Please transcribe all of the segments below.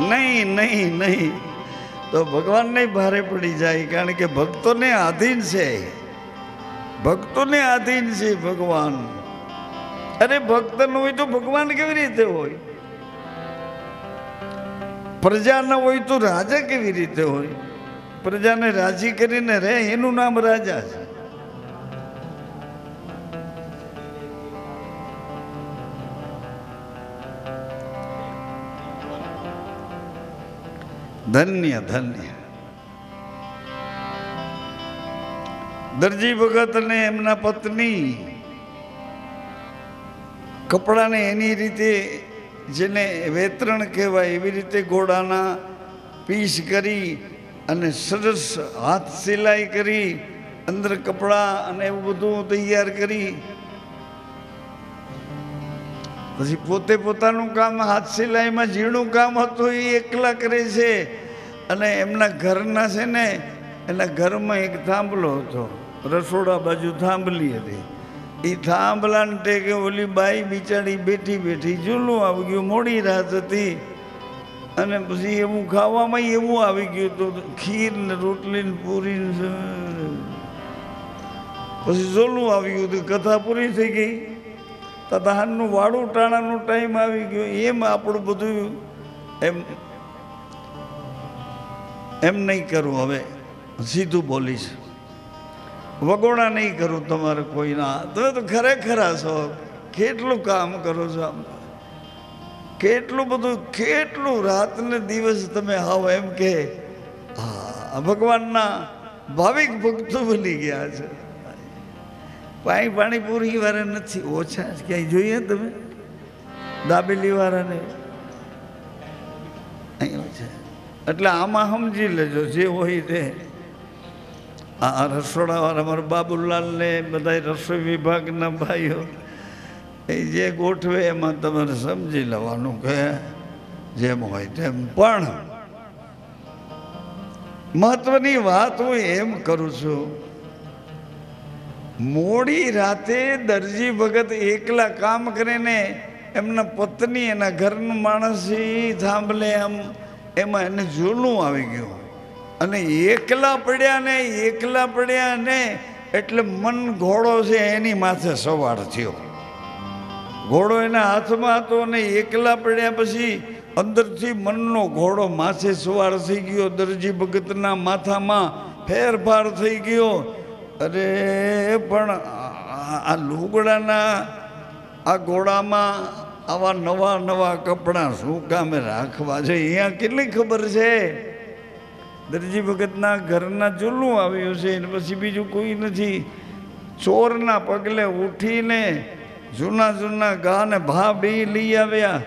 નહીં નહીં નહીં તો ભગવાનને ભારે પડી જાય, કારણ કે ભક્તોને આધીન છે, ભક્તોને આધીન છે ભગવાન. અરે ભક્ત ન હોય તો ભગવાન કેવી રીતે હોય? પ્રજા ન હોય તો રાજા કેવી રીતે હોય? પ્રજાને રાજી કરીને રહે એનું નામ રાજા છે. ધન્ય ધન્ય દરજી ભગત અને એમના પત્ની કપડાને એની રીતે, જેને વેતરણ કહેવાય એવી રીતે ઘોડાના પીસ કરી અને સરસ હાથ સિલાઈ કરી અંદર કપડાં અને એવું બધું તૈયાર કરી પછી પોતે પોતાનું કામ હાથ સિલાઈમાં ઝીણું કામ હતું એ એકલા કરે છે. અને એમના ઘરના છે ને, એના ઘરમાં એક થાંભલો હતો, રસોડા બાજુ થાંભલી હતી. એ થાંભલાને ટેકે ઓલી બાઈ બિચારી બેઠી બેઠી ઝૂલું આવી ગયું, મોડી રાત હતી અને પછી એવું ખાવામાં એવું આવી ગયું તો ખીર ને રોટલી ને પૂરી પછી ઝોલું આવી ગયું હતું. કથા પૂરી થઈ ગઈ, તથાનનું વાળું ટાણાનો ટાઈમ આવી ગયો. એમ આપણું બધું એમ નહીં કરું. હવે સીધું બોલીશ, વગોડા નહીં કરું તમારે કોઈના. તમે તો ખરેખર છો, કેટલું કામ કરો છો, કેટલું બધું, કેટલું રાત ને દિવસ તમે આવો એમ કે હા ભગવાનના ભાવિક ભક્તો બની ગયા છે. પાણીપુરી વાળા નથી ઓછા, ક્યાંય જોઈએ તમે દાબેલી વાળાને અહીં છે. એટલે આમાં સમજી લેજો જે હોય તે. આ રસોડાવાળા અમારા બાબુલાલ ને બધા રસોઈ વિભાગના ભાઈઓ એ જે ગોઠવે એમાં તમારે સમજી લેવાનું કે જેમ હોય તેમ. પણ મહત્વની વાત હું એમ કરું છું, મોડી રાતે દરજી ભગત એકલા કામ કરીને એમના પત્ની એના ઘરનું માણસ થાંભલે એમાં એને ઝૂલું આવી ગયું અને એકલા પડ્યા ને એટલે મન ઘોડો છે એની માથે સવાર થયો. ઘોડો એના હાથમાં હતો અને એકલા પડ્યા પછી અંદરથી મનનો ઘોડો માથે સવાર થઈ ગયો. દરજી ભગતના માથામાં ફેરફાર થઈ ગયો. અરે પણ આ લુગડાના આ ઘોડામાં આવા નવા નવા કપડાં શું કામે રાખવા છે? અહીંયા કેટલી ખબર છે? દરજી ભગતના ઘરના ચૂલું આવ્યું છે અને પછી બીજું કોઈ નથી. ચોરના પગલે ઉઠીને જૂના જૂના ઘા ને ભા બે લઈ આવ્યા.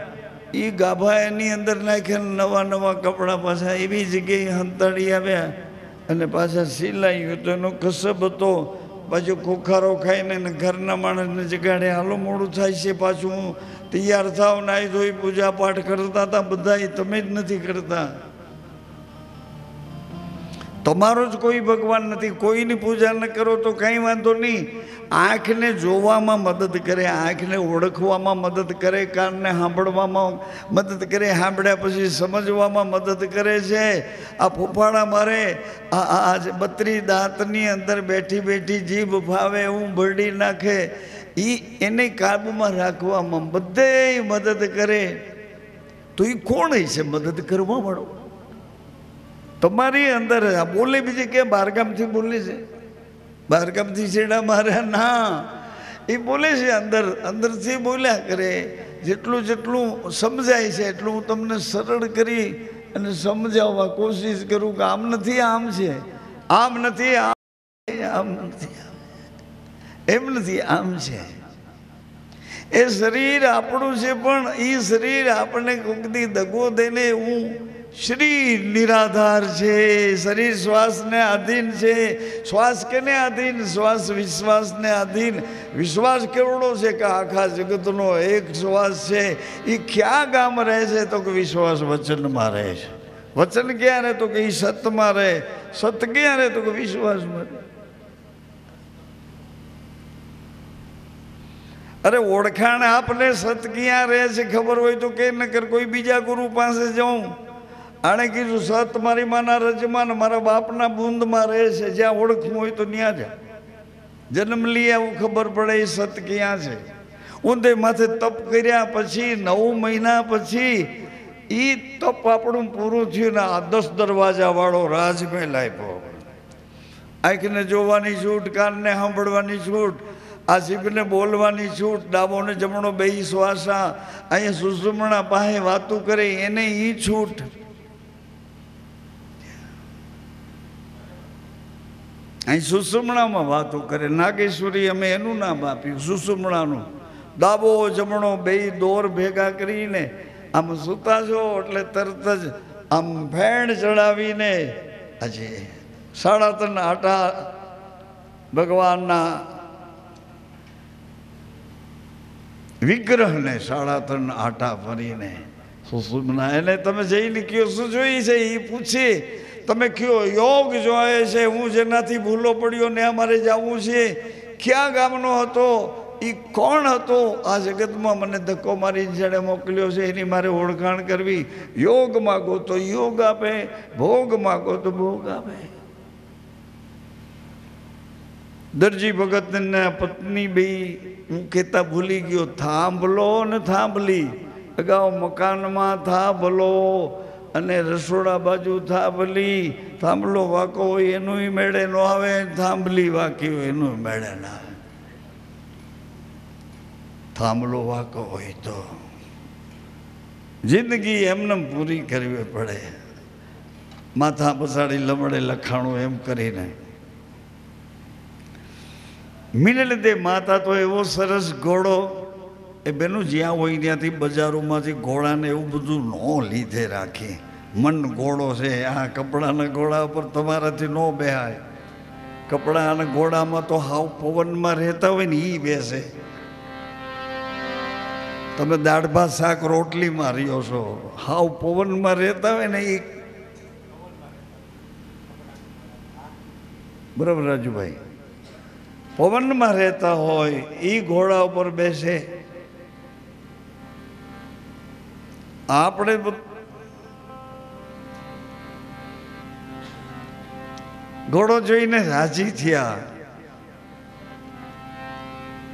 એ ગાભા એની અંદર નાખ્યા, નવા નવા કપડાં પાછા એવી જગ્યાએ હંતાડી આવ્યા અને પાછા સિલાયું. તો એનો કસબ હતો. પાછો ખોખારો ખાઈને ઘરના માણસને જગાડે, હાલો મોડું થાય છે, પાછું તૈયાર થાવ, નાહી ધોઈ પૂજા પાઠ કરતા હતા બધા. તમે જ નથી કરતા. તમારો જ કોઈ ભગવાન નથી. કોઈની પૂજા ન કરો તો કંઈ વાંધો નહીં. આંખને જોવામાં મદદ કરે, આંખને ઓળખવામાં મદદ કરે, કાનને સાંભળવામાં મદદ કરે, સાંભળ્યા પછી સમજવામાં મદદ કરે છે. આ ફૂફાડા મારે આ 32 દાંતની અંદર બેઠી બેઠી જીભ ફાવે એવું ભરડી નાખે, એને કાબુમાં રાખવામાં બધે મદદ કરે. તો એ કોણ છે મદદ કરવા વાળો? તમારી અંદર બોલે બીજી કે બહારગામથી બોલે છે, બહારગામથી છેડા માર્યા ના, એ બોલે છે અંદરથી બોલ્યા કરે. જેટલું જેટલું સમજાય છે એટલું હું તમને સરળ કરી અને સમજાવવા કોશિશ કરું કે આમ નથી આમ છે, આમ નથી આમ નથી, એમ નથી આમ છે. એ શરીર આપણું છે પણ એ શરીર આપણને કોકદી દગો દઈને હું શરીર નિરાધાર છે. શરીર શ્વાસને આધીન છે. શ્વાસ કેને આધીન? શ્વાસ વિશ્વાસને આધીન. વિશ્વાસ કેવડો છે કે આખા જગતનો એક શ્વાસ છે. એ ક્યાં ગામ રહે છે? તો કે વિશ્વાસ વચનમાં રહે છે. વચન ક્યાં રહે? તો કે એ સતમાં રહે. સત ક્યાં રહે? તો કે વિશ્વાસમાં રહે. અરે ઓળખાણ આપને સત ક્યાં રહે છે ખબર હોય તો કે નકર કોઈ બીજા ગુરુ પાસે જાઉં આણે કીધું સત મારી માના રજમાં મારા બાપના બુંદમાં રહે છે, જ્યાં ઓળખવું હોય તો ત્યાં જા, જન્મ લઈ આવું ખબર પડે એ સત ક્યાં છે. ઊંધે માથે તપ કર્યા પછી 9 મહિના પછી એ તપ આપણું પૂરું થયું ને આ 10 દરવાજા વાળો રાજમહેલ આપ્યો. આંખને જોવાની છૂટ, કાનને સાંભળવાની છૂટ, આ જીભને બોલવાની છૂટ, ડાબો ને જમણો બે શ્વાસા, અહીંયા સુષુમ્ણા પાસે વાતું કરે એને ઈ છૂટ. અહીં સુષુમ્ણામાં વાતો કરે. નાગેશ્વરી અમે એનું નામ આપ્યું સુષુમ્ણાનું. ડાબો જમણો બે દોર ભેગા કરીને આમ સૂતા છો એટલે તરત જ આમ ફેણ ચડાવીને હજી 3.5 આટા ભગવાનના વિગ્રહને 3.5 આટા ફરીને સુષુમ્ના એને તમે જઈને કયો શું જોઈ છે એ પૂછે. તમે કયો યોગ જોયે છે, હું જેનાથી ભૂલો પડ્યો ને અમારે જવું છે, ક્યાં ગામનો હતો, એ કોણ હતો આ જગતમાં મને ધક્કો મારી જેણે મોકલ્યો છે એની મારે ઓળખાણ કરવી. યોગ માગો તો યોગ આપે, ભોગ માગો તો ભોગ આપે. દરજી ભગતના પત્ની બે હું કહેતા ભૂલી ગયો, થાંભલો ને થાંભલી. અગાઉ મકાનમાં થાંભલો અને રસોડા બાજુ થાંભલી. થાંભલો વાંકો હોય એનું મેળે ન આવે, થાંભલી વાંકી હોય એનું મેળે ના આવે. થાંભલો વાંકો હોય તો જિંદગી એમને પૂરી કરવી પડે. માથા પછાડી લમડે લખાણું એમ કરીને. મિનલદે માતા તો એવો સરસ ઘોડો, એ બેનું જ્યાં હોય ત્યાંથી બજારોમાંથી ઘોડાને એવું બધું ન લીધે રાખે. મન ઘોડો છે, આ કપડાના ઘોડા ઉપર તમારાથી ન બેહાય. કપડાના ઘોડામાં તો હાવ પવનમાં રહેતા હોય ને એ બેસે. તમે દાળ ભાત શાક રોટલી માર્યો છો, હાવ પવનમાં રહેતા હોય ને એ. બરાબર રાજુભાઈ, પવનમાં રહેતા હોય એ ઘોડા ઉપર બેસે. આપણે ઘોડો જોઈને રાજી થયા.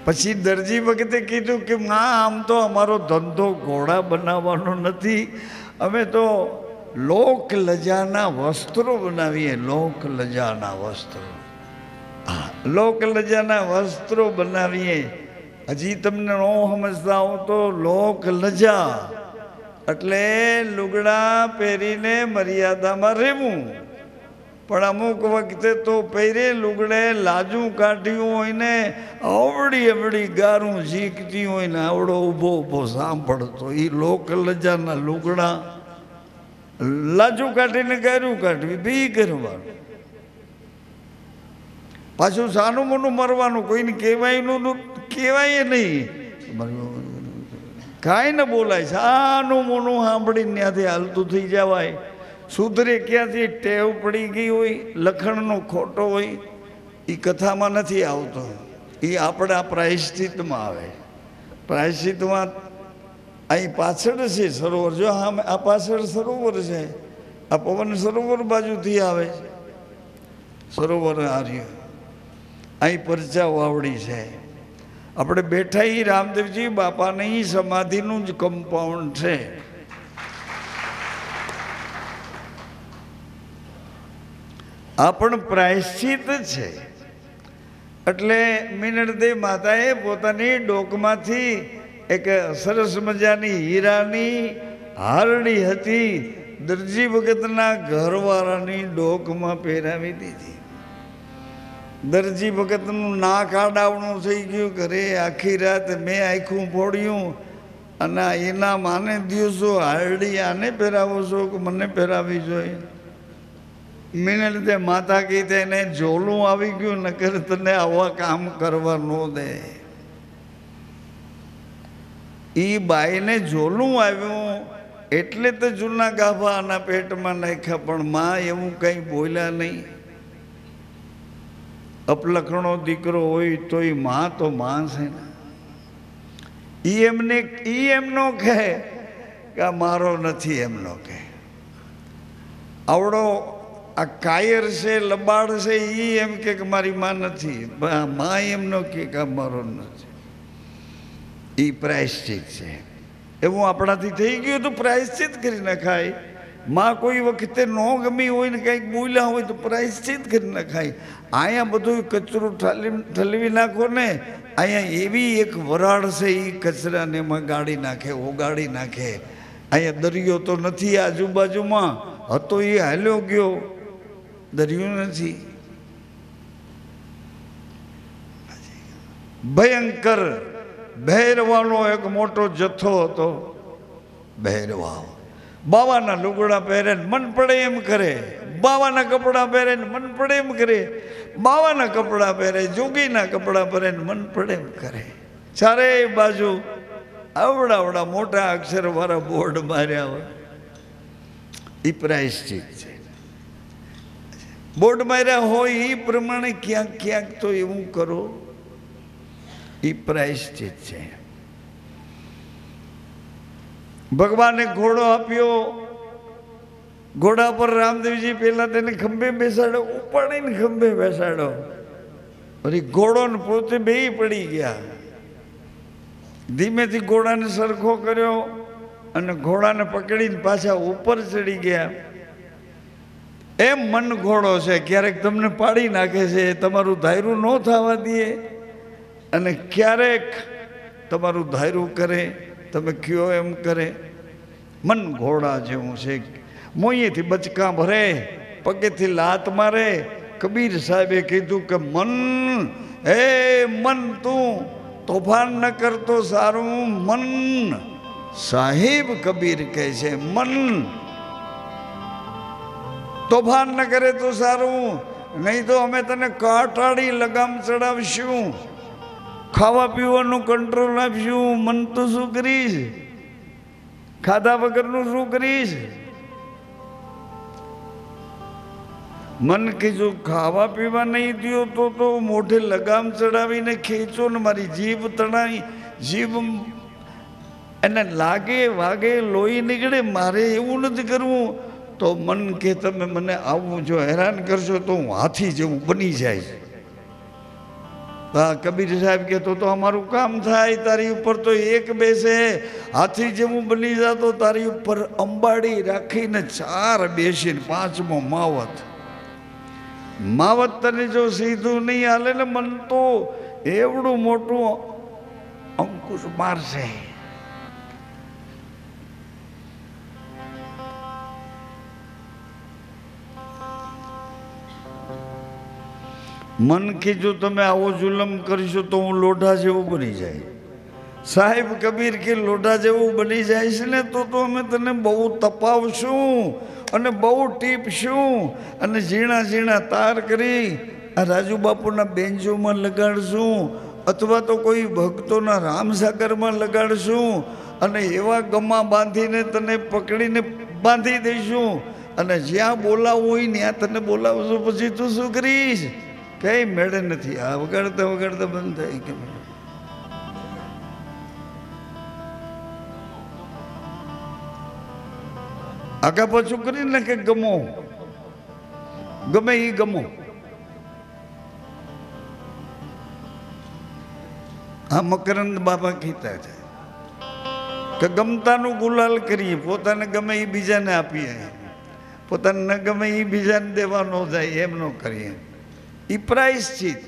પછી દરજી વખતે કીધું કે માં આમ તો અમારો ધંધો ઘોડા બનાવવાનો નથી, અમે તો લોક લજાના વસ્ત્રો બનાવીએ. લોક લજાના વસ્ત્રો, લોક લજાના વસ્ત્રો બનાવીએ. હજી તમને ન સમજતા હો તો લોક લજા એટલે લુગડા પહેરીને મર્યાદામાં રહેવું. પણ અમુક વખતે તો પહેરે લુગડે લાજું કાઢ્યું હોય ને આવડી અવડી ગારું ઝીકતી હોય ને આવડો ઊભો ઊભો સાંભળતો, એ લોક લજાના લુગડા. લાજું કાઢીને ગારું કાઢવી બી કરવાનું. પાછું સાનું મોનું મરવાનું, કોઈને કહેવાયનું કહેવાય નહીં, કાંઈ ન બોલાય. સાનું મોનું સાંભળીને ત્યાંથી હાલતું થઈ જવાય. સુધરે ક્યાંથી ટેવ પડી ગઈ હોય, લખણનો ખોટો હોય, એ કથામાં નથી આવતો. એ આપણા પ્રાયશ્ચિતમાં આવે. પ્રાયશ્ચિતમાં અહીં પાછળ છે સરોવર. જો આ પાછળ સરોવર છે, આ પવન સરોવર બાજુથી આવે છે. સરોવર આર્યું અહીં પરચા વાવડી છે. આપણે બેઠા એ રામદેવજી બાપાની સમાધિનું જ કમ્પાઉન્ડ છે. આ પણ પ્રાયશ્ચિત છે. એટલે મિનળદે માતાએ પોતાની ડોકમાંથી એક સરસ મજાની હીરાની હારડી હતી, દરજી ભગતના ઘરવાળાની ડોકમાં પહેરાવી દીધી. દરજી ભગતનું નાક આડાવણું થઈ ગયું. ઘરે આખી રાત મેં આખું ફોડ્યું અને એના માને દિવસો હારડી આને પહેરાવો છો કે મને પહેરાવી જોઈએ. મેને લીધે માતા કીધે એને જોલું આવી ગયું, નકર તને આવા કામ કરવા ન દે. એ બાઈને જોલું આવ્યું એટલે તો જૂના ગાભા આના પેટમાં નાખ્યા. પણ માં એવું કંઈ બોલ્યા નહીં. અપલખણો દીકરો હોય તો એ માં તો માં છે ને. એ એમનો કહે કે આ મારો નથી, એમનો કહે. આવડો આ કાયર છે, લબાડ છે, એ એમ કે મારી માં નથી, માં એમ ન કે મારો નથી. એ પ્રાયશ્ચિત છે. એવું આપણાથી થઈ ગયું તો પ્રાયશ્ચિત કરી નખાય. માં કોઈ વખતે ન ગમી હોય ને કંઈક બોલ્યા હોય તો પ્રાયશ્ચિત કરી નખાય. અહીંયા બધું કચરું ઠલવી નાખો ને, અહીંયા એવી એક વરાળ છે, એ કચરાને એમાં ગાળી નાખે, ઓગાળી નાખે. અહીંયા દરિયો તો નથી આજુબાજુમાં, હતો એ હાલ્યો ગયો, દરિયો નથી. ભયંકર ભૈરવાનો એક મોટો જથ્થો હતો. ભૈરવા બાવાના લુગડા પહેરે ને મન પડે એમ કરે, બાવાના કપડાં પહેરે ને મન પડે એમ કરે, બાવાના કપડાં પહેરે, જોગીના કપડાં પહેરે ને મન પડે એમ કરે. ચારે બાજુ આવડા મોટા અક્ષર વાળા બોર્ડ માર્યા હોય. એ પ્રાયશ્ચિત છે. બોર્ડ માર્યા હોય એ પ્રમાણે ક્યાંક ક્યાંક તો એવું કરો, એ પ્રાયશ્ચિત છે. ભગવાને ઘોડો આપ્યો, ઘોડા પર રામદેવજી પહેલા તેને ખંભે બેસાડો, ઉપાડીને ખંભે બેસાડો. પછી ઘોડો ને પોતે બે પડી ગયા. ધીમેથી ઘોડાને સરખો કર્યો અને ઘોડાને પકડીને પાછા ઉપર ચડી ગયા. એમ મન ઘોડો છે, ક્યારેક તમને પાડી નાખે છે, તમારું ધાયરું ન થવા દે, અને ક્યારેક તમારું ધાયરું કરે, તમે કયો એમ કરે. મન ઘોડા જેવું છે. મોંએથી બચકા ભરે, પગેથી લાત મારે. કબીર સાહેબે કીધું કે મન, હે મન, તું તોફાન ન કરતો સારું. મન સાહેબ કબીર કહે છે, મન તોફાન ન કરે તો સારું, નહીં તો અમે તને કાટાડી લગામ ચડાવશું, ખાવા પીવાનું કંટ્રોલ આપશું. મન તો શું કરીશ? ખાધા વગરનું શું કરીશ? મન કે જો ખાવા પીવા નહીં દો તો મોઢે લગામ ચડાવીને ખેંચો ને મારી જીભ તણાઈ, જીભ એને લાગે વાગે, લોહી નીકળે, મારે એવું નથી કરવું. તો મન કે તમે મને આવું જો હેરાન કરશો તો હું હાથી જેવું બની જાય. કબીર સાહેબ કે તો અમારું કામ થાય. તારી ઉપર તો એક બેસે, હાથી જેવું બની જતો, તારી ઉપર અંબાડી રાખીને 4 બેસીને 5મો માવત. માવત તને જો સીધું નહીં હાલે ને, મન તો એવડું મોટું અંકુશ મારશે. મન કે જો તમે આવો જુલમ કરશો તો હું લોઢા જેવું બની જાય. સાહેબ કબીર કે લોઢા જેવું બની જાય છે ને તો અમે તને બહુ તપાવશું અને બહુ ટીપશું અને ઝીણા ઝીણા તાર કરી આ રાજુ બાપુના બેન્ચોમાં લગાડશું, અથવા તો કોઈ ભક્તોના રામસાગરમાં લગાડશું, અને એવા ગમા બાંધીને તને પકડીને બાંધી દઈશું, અને જ્યાં બોલાવવું હોય ત્યાં તને બોલાવશું. પછી તું શું કરીશ? કઈ મેળે નથી. આ વગાડતા વગાડતા બંધ થાય કે આગા પાછું કરીને કે ગમો, ગમે એ ગમો. આ મકરંદ બાબા કહેતા છે કે ગમતાનું ગુલાલ કરીએ, પોતાને ગમે એ બીજાને આપીએ, પોતાને ન ગમે એ બીજાને દેવા ન જાય, એમ ન કરીએ. એ પ્રાયશ્ચિત.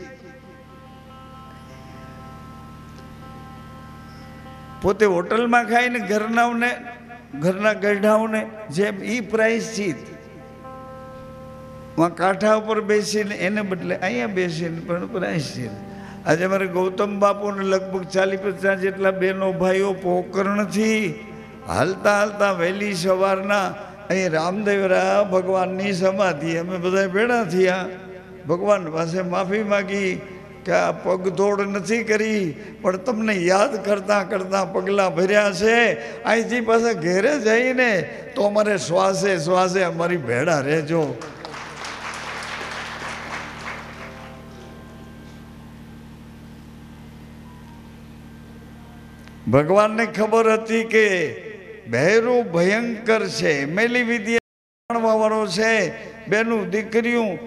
પોતે હોટલમાં ખાઈને ઘરના ગઢાઓને જેમ એ પ્રાયશ્ચિત. કાંઠા ઉપર બેસીને એને બદલે અહીંયા બેસીને પણ પ્રાયશ્ચિત. આજે અમારે ગૌતમ બાપુને લગભગ 40-50 જેટલા બહેનો ભાઈઓ પોકરણથી હાલતા હાલતા વહેલી સવારના અહીં રામદેવરા ભગવાનની સમાધિ અમે બધા ભેળા થયા. ભગવાન પાસે માફી માગી કે આ પગદોડ નથી કરી, પણ તમને યાદ કરતાં કરતાં પગલાં ભર્યા છે. અહીંથી પાછા ઘેરે જઈને તો અમારે શ્વાસે શ્વાસે અમારી ભેળા રહેજો. ભગવાનને ખબર હતી કે ભૈરું ભયંકર છે. મેલી વિદ્યા વાળો છે, બેનું દીકરીઓ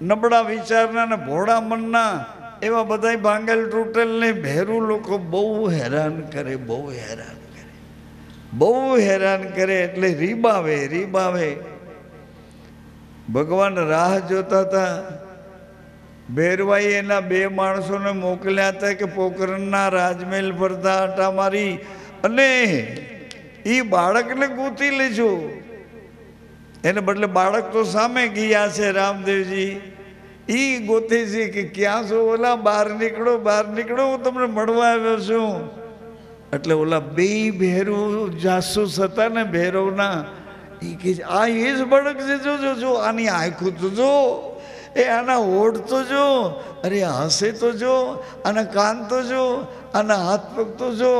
નબળા વિચારના ને ભોળા મનના એવા બધા ભાંગેલ તૂટેલ ને ભેરું લોકો બહુ હેરાન કરે, બહુ હેરાન કરે, બહુ હેરાન કરે. એટલે રીબાવે. ભગવાન રાહ જોતા હતા. ભેરવાઈ એના 2 માણસોને મોકલ્યા હતા કે પોકરણના રાજમહેલ ફરતા આટા મારી અને એ બાળકને ગોતી લેજો. એને બદલે બાળક તો સામે ગયા છે રામદેવજી. ઈ ગોતે છે કે ક્યાં છો? ઓલા બહાર નીકળો, હું તમને મળવા આવ્યો છું. એટલે ઓલા 2 ભેરું જાસૂસ હતા ને ભેરવના, એ કે આ એ જ બાળક છે, જો આની આંખું તો જો, એ આના હોઠ તો જો, અરે હસે તો જો, આના કાન તો જો, આના હાથ પગ તો જો,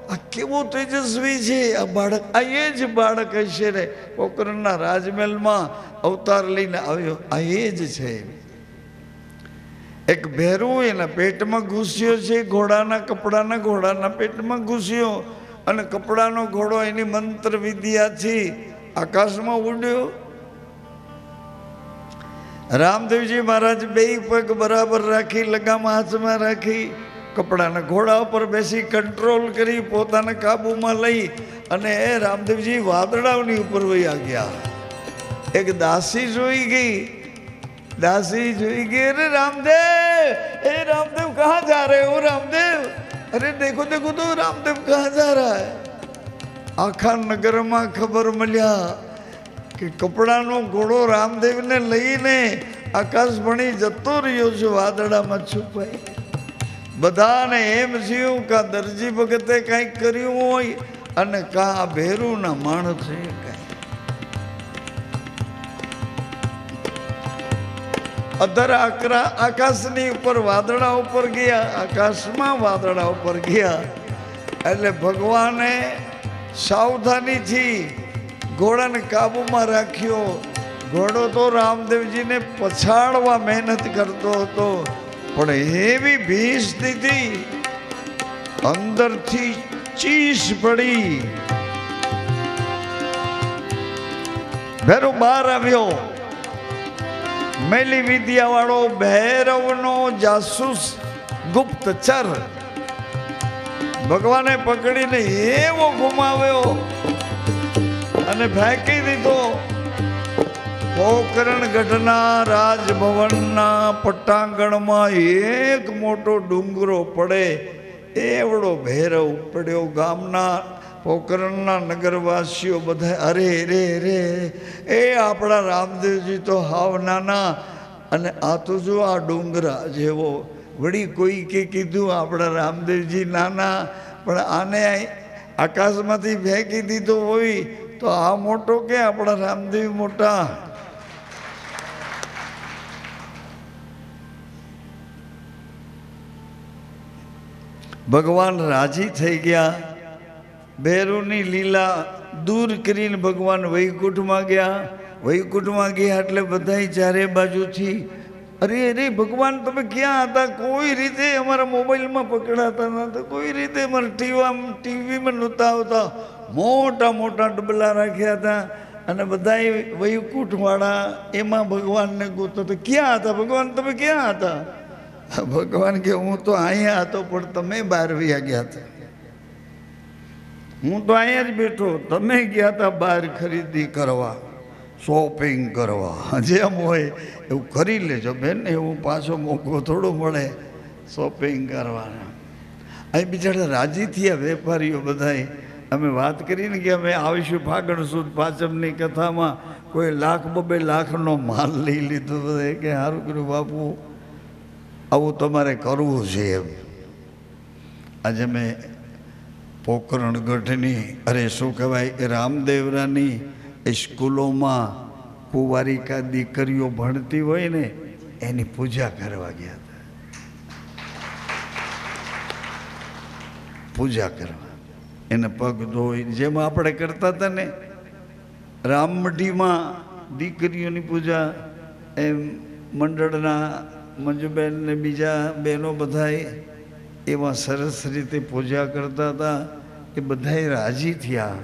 આ કેવો તેજસ્વી છે આ બાળક. આ એ જ બાળક હશે રે, પોકરણના રાજમહેલમાં અવતાર લઈને આવ્યો, આ એ જ છે. એક ભેરું એના પેટમાં ઘૂસ્યો છે, ઘોડાના પેટમાં ઘૂસ્યો અને કપડાનો ઘોડો એની મંત્ર વિદ્યાથી આકાશમાં ઉડ્યો. રામદેવજી મહારાજ 2 પગ બરાબર રાખી, લગામ હાથમાં રાખી, કપડાના ઘોડા ઉપર બેસી કંટ્રોલ કરી, પોતાના કાબુમાં લઈ અને રામદેવજી વાદળાઓની ઉપર વયા ગયા. એક દાસી જોઈ ગઈ. अरे रामदेव कहाँ जा रहे हो रामदेव? अरे देखो तो रामदेव कहाँ जा रहा है? आखा नगर में खबर मिल्या कि कपड़ानो घोड़ो रामदेव ने लईने आकाशवाणी जतो रह्यो छे, वादड़ा में छुपाई. बधाने एम थयुं का दरजी भगते कंईक कर्युं होय अने का भेरूना माणसे अधर आकाशनी ऊपर वादड़ा ऊपर गया, आकाश में वादड़ा ऊपर गया. એટલે ભગવાને સાવધાનીથી ઘોડાને કાબુમાં રાખ્યો. ઘોડો તો રામદેવજીને પછાડવા મહેનત કરતો હતો, પણ એવી ભીષ દીધી, અંદરથી ચીસ પડી. ભેરો બહાર આવ્યો. મેલી વિદ્યા વાળો ભૈરવનો જાસૂસ ગુપ્તચર ભગવાને પકડીને એવો ગુમાવ્યો અને ફેંકી દીધો. પોકરણગઢના રાજભવનના પટાંગણમાં એક મોટો ડુંગરો પડે એવડો ભૈરવ પડ્યો. ગામના પોકરણના નગરવાસીઓ બધા અરે રે રે, એ આપણા રામદેવજી તો હાવ નાના અને આ તો જો આ ડુંગરા જેવો. વળી કોઈ કે કીધું આપણા રામદેવજી નાના, પણ આને આકાશમાંથી ફેંકી દીધો હોય તો આ મોટો કે આપણા રામદેવ મોટા. ભગવાન રાજી થઈ ગયા. ભેરુની લીલા દૂર કરીને ભગવાન વૈકુંઠમાં ગયા. વૈકુંઠમાં ગયા એટલે બધા ચારે બાજુથી અરે ભગવાન તમે ક્યાં હતા? કોઈ રીતે અમારા મોબાઈલમાં પકડાતા નહોતા, કોઈ રીતે અમારા ટીવીમાં નહોતા આવતા. મોટા મોટા ડબલા રાખ્યા હતા અને બધા વૈકુંઠવાળા એમાં ભગવાનને ગોતો તો ક્યાં હતા ભગવાન? તમે ક્યાં હતા? ભગવાન કે હું તો અહીંયા હતો, પણ તમે બહાર વયા ગયા હતા. હું તો અહીંયા જ બેઠો, તમે ગયા હતા બહાર ખરીદી કરવા, શોપિંગ કરવા. જેમ હોય એવું કરી લેજો બેન, એવું પાછો મોકો થોડો મળે શોપિંગ કરવાના. અહીં બિચારા રાજી થયા વેપારીઓ બધાય. અમે વાત કરીને કે અમે આવીશું ફાગણ સુદ પાંચમની કથામાં, કોઈ 1,00,000 2 લાખનો માલ લઈ લીધો. બધા કે સારું કર્યું બાપુ, આવું તમારે કરવું છે એમ. આજે મેં પોકરણગઢની શું કહેવાય રામદેવરાની સ્કૂલોમાં કુંવારિકા દીકરીઓ ભણતી હોય ને એની પૂજા કરવા ગયા હતા. પૂજા કરવા, એને પગ ધોઈ જેમ આપણે કરતા હતા ને રામમઢીમાં દીકરીઓની પૂજા, એમ મંડળના મંજુબેન ને બીજા બહેનો બધાય એવા સરસ રીતે પૂજા કરતા હતા. એ બધાય રાજી થયા,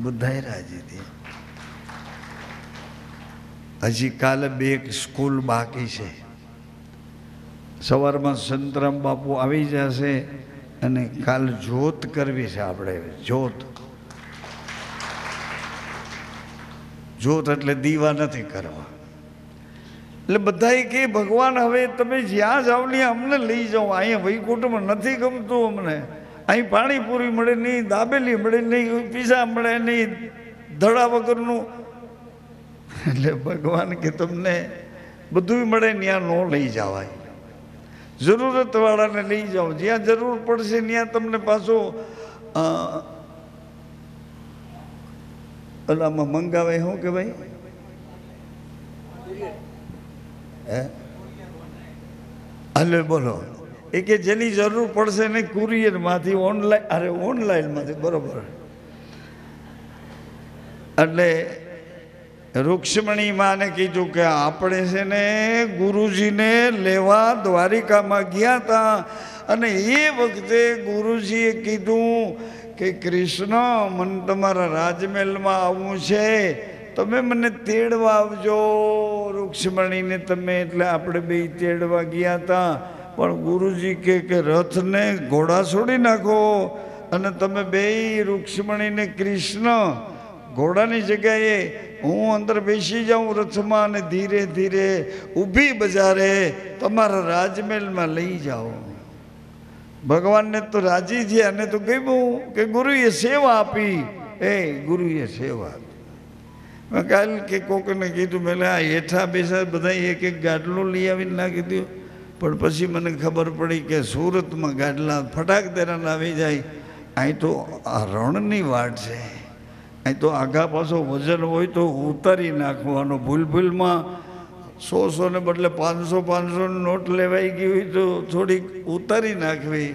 બધાય રાજી થયા. હજી કાલે 2 સ્કૂલ બાકી છે. સવારમાં સંતરામ બાપુ આવી જશે અને કાલ જ્યોત કરવી છે આપણે. જ્યોત એટલે દીવા નથી કરવા. એટલે બધાએ કે ભગવાન હવે તમે જ્યાં જાઓ ને અમને લઈ જાઓ. અહીંયા વૈકુંઠમાં નથી ગમતું અમને. અહીં પાણીપુરી મળે નહીં, દાબેલી મળે નહીં, પીઝા મળે નહીં, ધડા વગરનું. એટલે ભગવાન કે તમને બધું મળે ત્યાં ન લઈ જવાય. જરૂરતવાળાને લઈ જાઓ. જ્યાં જરૂર પડશે ત્યાં તમને પાછો ઓલામાં મંગાવે. શું કે ભાઈ હલે બોલો. એ કે જેની જરૂર પડશે ને કુરિયરમાંથી ઓનલાઈનમાંથી. બરોબર. એટલે રૂક્ષ્મણી માને કીધું કે આપણે છે ને ગુરુજીને લેવા દ્વારિકામાં ગયા હતા અને એ વખતે ગુરુજીએ કીધું કે કૃષ્ણ મને તમારા રાજમહેલમાં આવવું છે, તમે મને તેડવા આવજો. રૂક્ષ્મણીને તમે એટલે આપણે બે તેડવા ગયા હતા. પણ ગુરુજી કે રથને ઘોડા છોડી નાખો અને તમે બે રૂક્ષ્મણીને કૃષ્ણ ઘોડાની જગ્યાએ હું અંદર બેસી જાઉં રથમાં અને ધીરે ધીરે ઊભી બજારે તમારા રાજમહેલમાં લઈ જાઓ. ભગવાનને તો રાજી થયા અને તો કહ્યું કે ગુરુએ સેવા આપી. ગુરુએ સેવા આપી. કાલ કે કોકને કીધું મેં આ હેઠા બેસા બધા એક ગાડલું લઈ આવીને નાખી દીધું. પણ પછી મને ખબર પડી કે સુરતમાં ગાડલા ફટાક દેરાના આવી જાય. અહીં તો આ રણની વાટ છે. અહીં તો આગા પાછો વજન હોય તો ઉતારી નાખવાનો. ભૂલમાં 100 ને બદલે 500 નોટ લેવાઈ ગઈ હોય તો થોડીક ઉતારી નાખવી.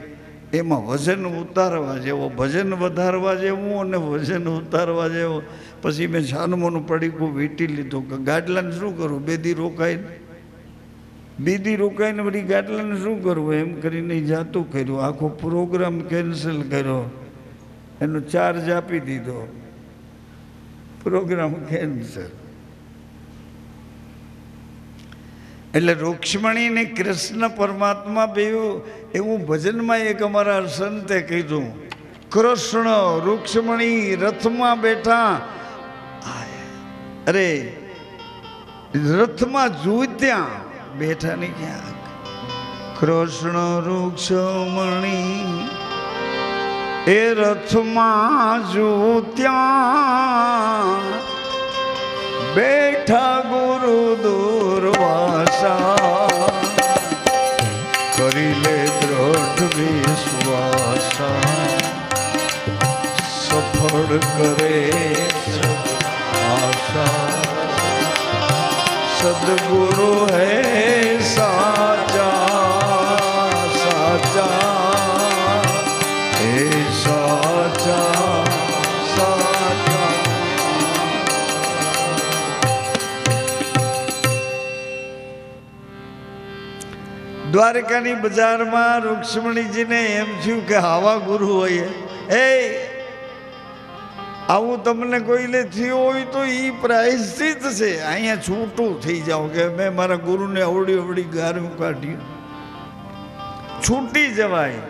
એમાં વજન ઉતારવા જેવો, ભજન વધારવા જેવું અને વજન ઉતારવા જેવો. પછી મેં છાનમોનું પડીકું વીંટી લીધું કે ગાડલાને શું કરું, બેદી રોકાઈને વળી ગાડલાને શું કરવું એમ કરીને જાતું કર્યું. આખો પ્રોગ્રામ કેન્સલ કર્યો, એનો ચાર્જ આપી દીધો, પ્રોગ્રામ કેન્સલ. એટલે રૂક્ષ્મણી ને કૃષ્ણ પરમાત્મા બેવું એવું ભજનમાં એક અમારા સંતે કીધું. કૃષ્ણ રૂક્ષ્મણી રથમાં બેઠા, અરે રથમાં જૂત્યા બેઠા ને ક્યાં. કૃષ્ણ રૂક્ષ્મણી એ રથમાં જૂત્યા બેઠા ગુરુ દુર્વાસા કરી લે દ્રઢ વિશ્વાસા સફળ કરે આશા સદગુરુ હૈ સાચા સાચા હે સાચા સાચા. દ્વારકાની બજારમાં રૂક્ષ્મણીજીને એમ થયું કે આવા ગુરુ હોય આવું તમને કોઈને થયું હોય તો એ પ્રાયશ્ચિત છે. અહીંયા છૂટું થઈ જાઓ કે મેં મારા ગુરુને અવડી ગારું કાઢ્યું. છૂટી જવાય,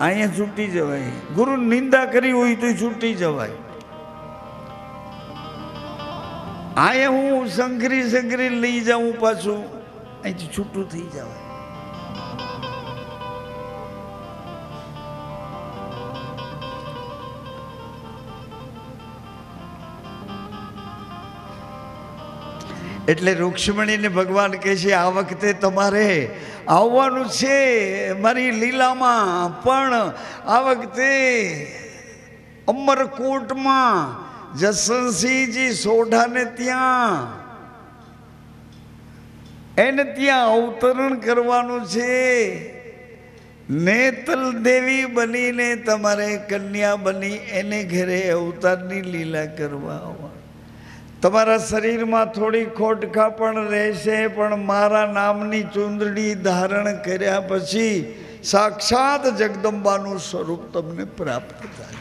અહીંયા છૂટી જવાય. ગુરુ નિંદા કરી હોય તો છૂટી જવાય. અહીંયા હું સંઘરી લઈ જાઉં પાછું, અહીંથી છૂટું થઈ જવાય. એટલે રૂક્ષ્મણીને ભગવાન કહે છે આ વખતે તમારે આવવાનું છે મારી લીલામાં, પણ આ વખતે અમરકોટમાં જસવંતસિંહજી સોઢાને ત્યાં એને ત્યાં અવતરણ કરવાનું છે. નેતલ દેવી બનીને તમારે કન્યા બની એને ઘરે અવતારની લીલા કરવા. તમારા શરીરમાં થોડી ખોટખા પણ રહેશે, પણ મારા નામની ચૂંદડી ધારણ કર્યા પછી સાક્ષાત જગદંબાનું સ્વરૂપ તમને પ્રાપ્ત થાય.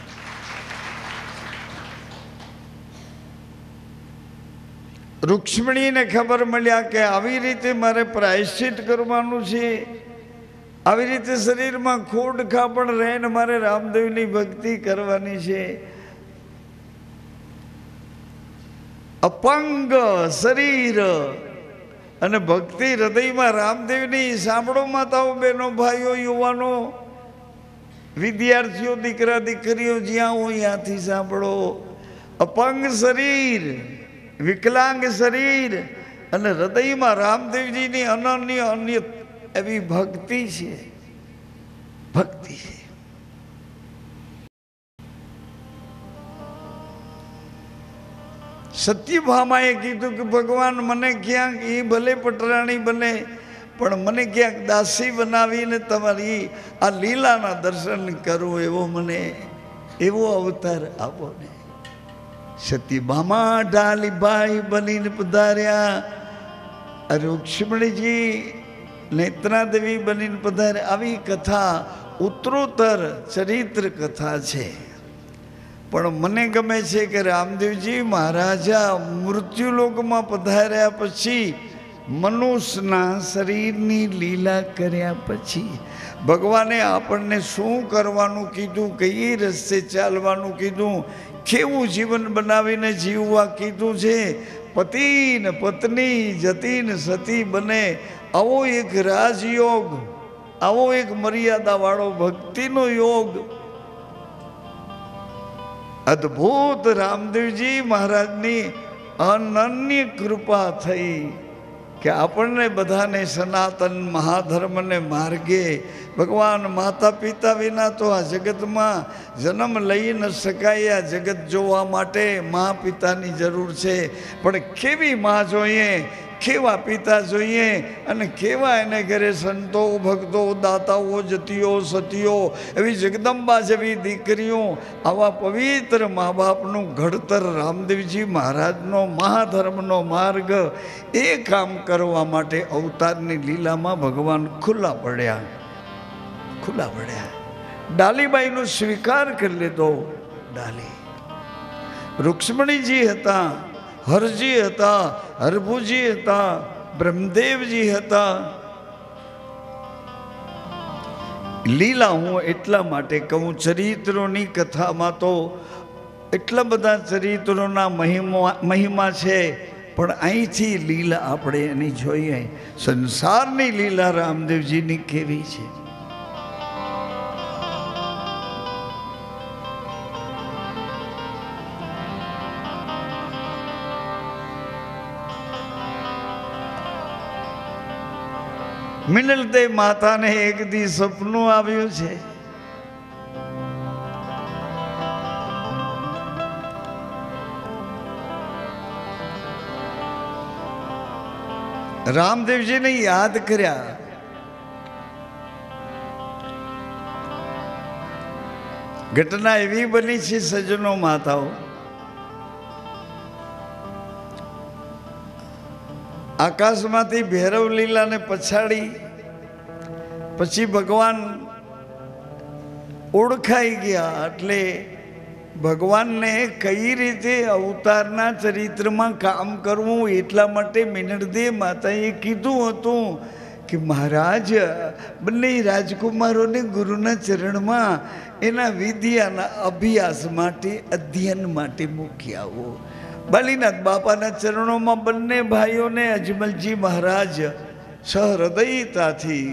રૂક્ષ્મણીને ખબર મળ્યા કે આવી રીતે મારે પ્રાયશ્ચિત કરવાનું છે, આવી રીતે શરીરમાં ખોડ ખાપણ રહે ને મારે રામદેવની ભક્તિ કરવાની છે. અપંગ શરીર અને ભક્તિ હૃદયમાં રામદેવની. સાંભળો માતાઓ, બહેનો, ભાઈઓ, યુવાનો, વિદ્યાર્થીઓ, દીકરા દીકરીઓ, જ્યાં હોય ત્યાંથી સાંભળો. અપંગ શરીર, વિકલાંગ શરીર અને હૃદયમાં રામદેવજીની અનન્ય અન્ય એવી ભક્તિ છે. ભક્તિ છે. સત્યભામાએ કીધું કે ભગવાન મને ક્યાંક, એ ભલે પટરાણી બને પણ મને ક્યાંક દાસી બનાવીને તમારી આ લીલાના દર્શન કરું એવો મને એવો અવતાર આપો ને. સત્યભામા ઢાલીભાઈ બનીને પધાર્યા. રૂક્ષ્મણીજી નેત્રાદેવી બનીને પધાર્યા. આવી કથા ઉત્તરોત્તર ચરિત્ર કથા છે. પણ મને ગમે છે કે રામદેવજી મહારાજા મૃત્યુલોકમાં પધાર્યા પછી મનુષ્યના શરીરની લીલા કર્યા પછી ભગવાને આપણને શું કરવાનું કીધું, કઈ રસ્તે ચાલવાનું કીધું, કેવું જીવન બનાવીને જીવવા કીધું છે. પતિ ને પત્ની, જતી ને સતી બને, આવો એક રાજયોગ, આવો એક મર્યાદાવાળો ભક્તિનો યોગ અદ્ભુત રામદેવજી મહારાજની અનન્ય કૃપા થઈ કે આપણને બધાને સનાતન મહાધર્મને માર્ગે ભગવાન માતા પિતા વિના તો આ જગતમાં જન્મ લઈ ન શકાય. આ જગત જોવા માટે મા પિતાની જરૂર છે. પણ કેવી મા જોઈએ, કેવા પિતા જોઈએ અને કેવા એને ઘરે સંતો, ભક્તો, દાતાઓ, જતીઓ, સતીઓ, એવી જગદંબા જેવી દીકરીઓ, આવા પવિત્ર મા બાપનું ઘડતર રામદેવજી મહારાજનો મહાધર્મનો માર્ગ. એ કામ કરવા માટે અવતારની લીલામાં ભગવાન ખુલ્લા પડ્યા. ડાલીબાઈનો સ્વીકાર કરી લીધો. ડાલી રૂક્ષ્મણીજી હતા, હરજી હતા, હરભુજી હતા, બ્રહ્મદેવજી હતા. લીલા હું એટલા માટે કહું, ચરિત્રોની કથામાં તો એટલા બધા ચરિત્રોના મહિમા છે, પણ અહીંથી લીલા આપણે એની જોઈએ. સંસારની લીલા રામદેવજીની કેવી છે. મિનલદે માતાને એક દી સપનું આવ્યું છે. રામદેવજીને યાદ કર્યા. ઘટના એવી બની છે સજ્જનો, માતાઓ, આકાશમાંથી ભૈરવ લીલાને પછાડી પછી ભગવાન ઓળખાઈ ગયા. એટલે ભગવાનને કઈ રીતે અવતારના ચરિત્રમાં કામ કરવું એટલા માટે મિનળદે માતાએ કીધું હતું કે મહારાજ બંને રાજકુમારોને ગુરુના ચરણમાં એના વિદ્યાના અભ્યાસ માટે, અધ્યયન માટે મૂકી આવો. બાલીનાથ બાપાના ચરણોમાં બંને ભાઈઓને અજમલજી મહારાજ સહૃદયતાથી